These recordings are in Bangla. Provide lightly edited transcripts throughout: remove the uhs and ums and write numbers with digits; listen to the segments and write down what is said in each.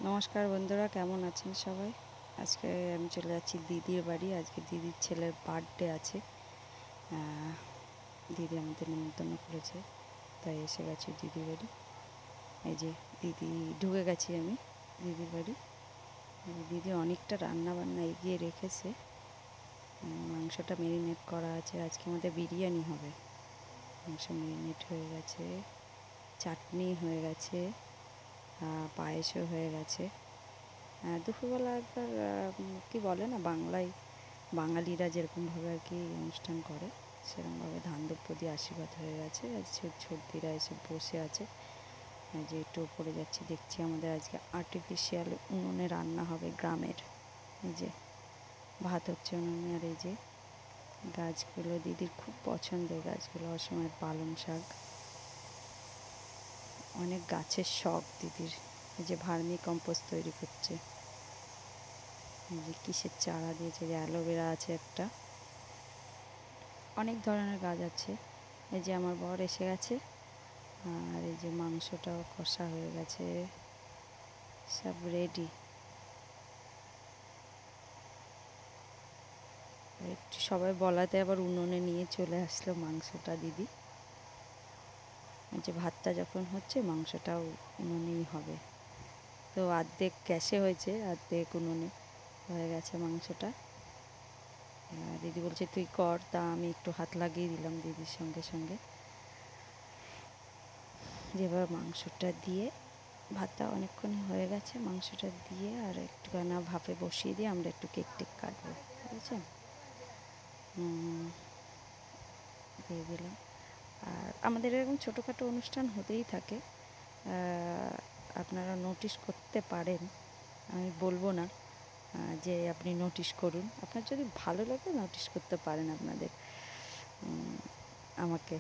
নমস্কার বন্ধুরা, কেমন আছেন সবাই? আজকে আমি চলে যাচ্ছি দিদির বাড়ি। আজকে দিদির ছেলের বার্থডে আছে। দিদি আমাদের নিমন্ত্রণ করেছে, তাই এসে গেছি দিদির বাড়ি। এই যে দিদি ঢুকে গেছি আমি দিদির বাড়ি। দিদি অনেকটা রান্না বান্না এগিয়ে রেখেছে। মাংসটা ম্যারিনেট করা আছে। আজকে আমাদের বিরিয়ানি হবে। মাংস ম্যারিনেট হয়ে গেছে, চাটনি হয়ে গেছে, পায়েসও হয়ে গেছে। দুপুরবেলা একবার কি বলে না, বাঙালিরা যেরকমভাবে আর কি অনুষ্ঠান করে সেরকমভাবে ধান দ্রব্য দিয়ে আশীর্বাদ হয়ে গেছে। আজ ছর্দিরা এসে বসে আছে। যে একটু ওপরে যাচ্ছি, দেখছি আমাদের আজকে আর্টিফিশিয়াল উনুনে রান্না হবে গ্রামের। এই যে ভাত হচ্ছে উনুনে। আর এই যে গাছগুলো দিদির খুব পছন্দের গাছগুলো, অসময়ের পালং শাক, অনেক গাছের শখ দিদির। এই যে ভার্মি কম্পোস্ট তৈরি করছে। যে কিসের চারা দিয়েছে, যে অ্যালোভেরা আছে একটা, অনেক ধরনের গাছ আছে। এই যে আমার বর এসে গেছে। আর এই যে মাংসটাও কষা হয়ে গেছে, সব রেডি। একটু সবাই বলাতে আবার উনুনে নিয়ে চলে আসলো মাংসটা দিদি। এই যে ভাতটা যখন হচ্ছে মাংসটাও উনুনেই হবে। তো অর্ধেক গ্যাসে হয়েছে, অর্ধেক উনুনে হয়ে গেছে মাংসটা। দিদি বলছে তুই কর, তা আমি একটু হাত লাগিয়ে দিলাম দিদির সঙ্গে সঙ্গে। এবার মাংসটা দিয়ে, ভাতটা অনেকক্ষণ হয়ে গেছে, মাংসটা দিয়ে আর একটুখানা ভাপে বসিয়ে দিয়ে আমরা একটু কেক টেক কাটবো, বুঝেছেন? দিয়ে দিলাম। আর আমাদের এরকম ছোটোখাটো অনুষ্ঠান হতেই থাকে। আপনারা নোটিশ করতে পারেন, আমি বলবো না যে আপনি নোটিশ করুন। আপনার যদি ভালো লাগে নোটিশ করতে পারেন আপনাদের আমাকে।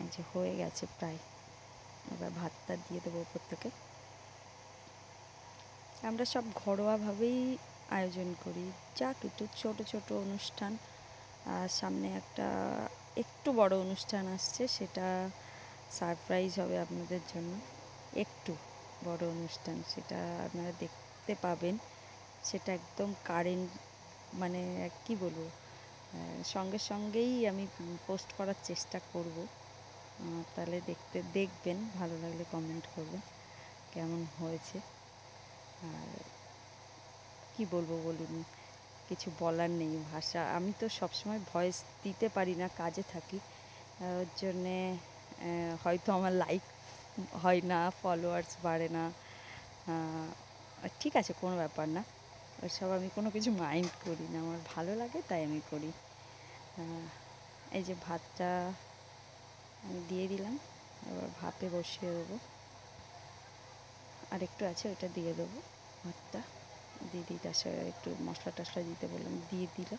এই যে হয়ে গেছে প্রায়, এবার ভাতটা দিয়ে দেবো ওপর থেকে। আমরা সব ঘরোয়াভাবেই আয়োজন করি, যা কিছু ছোটো ছোটো অনুষ্ঠান। আর সামনে একটা একটু বড় অনুষ্ঠান আসছে, সেটা সারপ্রাইজ হবে আপনাদের জন্য। একটু বড় অনুষ্ঠান, সেটা আপনারা দেখতে পাবেন। সেটা একদম কারেন্ট, মানে কি বলবো, সঙ্গে সঙ্গেই আমি পোস্ট করার চেষ্টা করব। তাহলে দেখবেন, ভালো লাগলে কমেন্ট করবেন কেমন হয়েছে। আর কি বলবো বলুন, কিছু বলার নেই, ভাষা। আমি তো সবসময় ভয়েস দিতে পারি না, কাজে থাকি। ওর জন্যে হয়তো আমার লাইক হয় না, ফলোয়ার্স বাড়ে না। ঠিক আছে, কোনো ব্যাপার না, ওসব আমি কোনো কিছু মাইন্ড করি না। আমার ভালো লাগে তাই আমি করি। এই যে ভাতটা আমি দিয়ে দিলাম, এবার ভাপে বসিয়ে দেবো। আর একটু আছে, ওটা দিয়ে দেবো ভাতটা। দিদি তার সাথে একটু মশলা টশলা দিতে বললাম, দিয়ে দিল।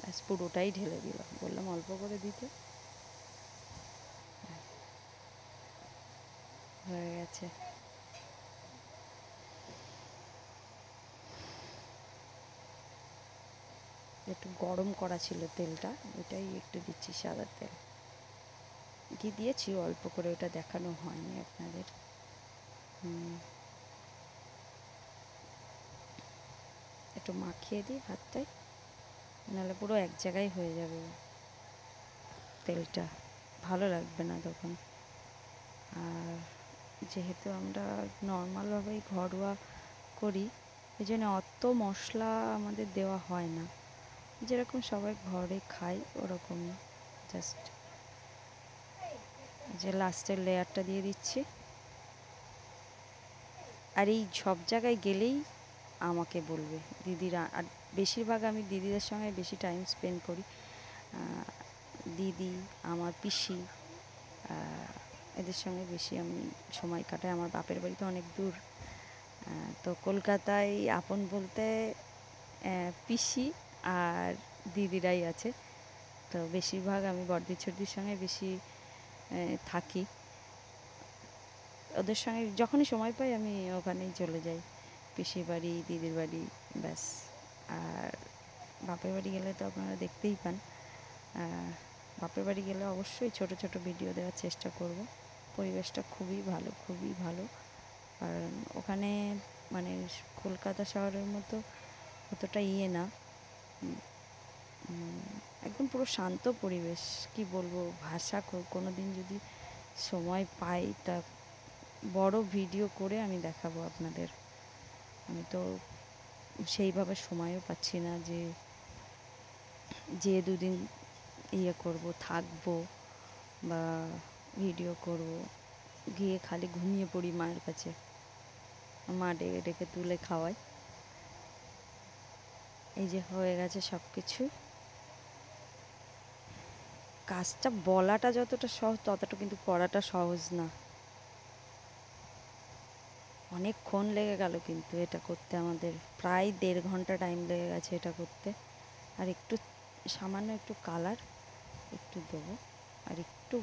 ব্যাস পুরোটাই ঢেলে দিলাম, বললাম অল্প করে দিতে। হয়ে গেছে। একটু গরম করা ছিল তেলটা, ওটাই একটু দিচ্ছি, সাদা তেল। ঘি দিয়েছি অল্প করে, ওটা দেখানো হয়নি আপনাদের। একটু মাখিয়ে দিই ভাতটায়, নাহলে পুরো এক জায়গায় হয়ে যাবে তেলটা, ভালো লাগবে না তখন। আর যেহেতু আমরা নর্মালভাবেই ঘরোয়া করি, এই জন্য অত মশলা আমাদের দেওয়া হয় না। যেরকম সবাই ঘরে খায় ওরকমই, জাস্ট যে লাস্টের লেয়ারটা দিয়ে দিচ্ছি। আর এই সব জায়গায় গেলেই আমাকে বলবে দিদিরা, আর বেশিরভাগ আমি দিদিদের সঙ্গে বেশি টাইম স্পেন্ড করি। দিদি, আমার পিসি, এদের সঙ্গে বেশি আমি সময় কাটাই। আমার বাপের বাড়ি তো অনেক দূর, তো কলকাতায় আপন বলতে পিসি আর দিদিরাই আছে। তো বেশিরভাগ আমি বড়দি ছর্দির সঙ্গে বেশি থাকি। ওদের সঙ্গে যখনই সময় পাই আমি ওখানেই চলে যাই, পিসির বাড়ি, দিদির বাড়ি, ব্যাস। আর বাপের বাড়ি গেলে তো আপনারা দেখতেই পান, বাপের বাড়ি গেলে অবশ্যই ছোট ছোট ভিডিও দেওয়ার চেষ্টা করব। পরিবেশটা খুবই ভালো, খুবই ভালো। আর ওখানে মানে কলকাতা শহরের মতো অতটা না, একদম পুরো শান্ত পরিবেশ। কি বলবো, ভাষা কোনো দিন যদি সময় পাই তা বড় ভিডিও করে আমি দেখাবো আপনাদের। আমি তো সেইভাবে সময়ও পাচ্ছি না যে দুদিন করব, থাকবো বা ভিডিও করব। গিয়ে খালি ঘুমিয়ে পড়ি মায়ের কাছে, মা ডেকে ডেকে তুলে খাওয়ায়। এই যে হয়ে গেছে সব কিছু। কাজটা বলাটা যতটা সহজ ততটা কিন্তু করাটা সহজ না। অনেকক্ষণ লেগে গেল কিন্তু এটা করতে, আমাদের প্রায় 1.5 ঘন্টা টাইম লেগে গেছে এটা করতে। আর একটু সামান্য একটু কালার একটু দেবো, আর একটু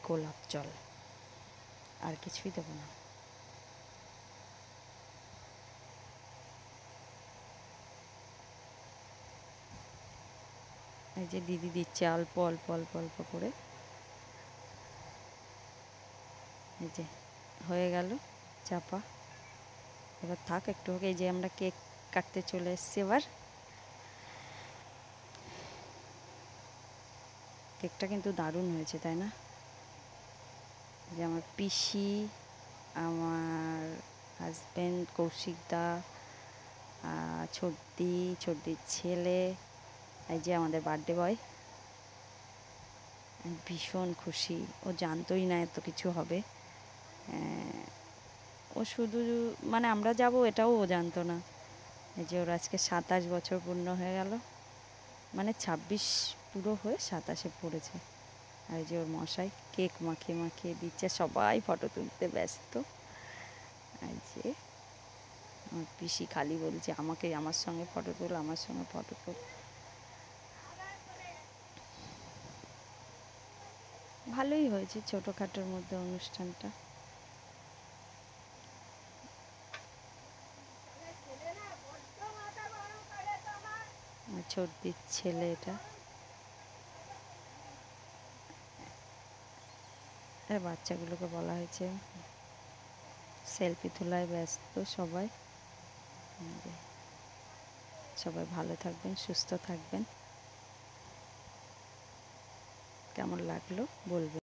গোলাপ জল, আর কিছুই দেবো না। এই যে দিদি দিচ্ছে অল্প অল্প অল্প অল্প করে। এই যে হয়ে গেল চাপা। এবার থাক একটু হোক। এই যে আমরা কেক কাটতে চলে এসেছি এবার। কেকটা কিন্তু দারুণ হয়েছে, তাই না? যে আমার পিসি, আমার হাজব্যান্ড কৌশিকদা, ছোটদির ছেলে, এই যে আমাদের বার্থডে বয়, ভীষণ খুশি। ও জানতোই না এত কিছু হবে। ও শুধু মানে আমরা যাব এটাও ও জানতো না। এই যে ওর আজকে 27 বছর পূর্ণ হয়ে গেল, মানে 26 পুরো হয়ে 27-এ পড়েছে। আর যে ওর মশাই কেক মাখিয়ে মাখিয়ে দিচ্ছে, সবাই ফটো তুলতে ব্যস্ত। আর যে আমার পিসি খালি বলছে আমাকে, আমার সঙ্গে ফটো তোল, আমার সঙ্গে ফটো তোল। ভালোই হয়েছে ছোটোখাটোর মধ্যে অনুষ্ঠানটা। ছোটদির ছেলে এটা। আর বাচ্চাগুলোকে বলা হয়েছে সেলফি তোলায় ব্যস্ত সবাই। সবাই ভালো থাকবেন, সুস্থ থাকবেন। কেমন লাগলো বলবেন।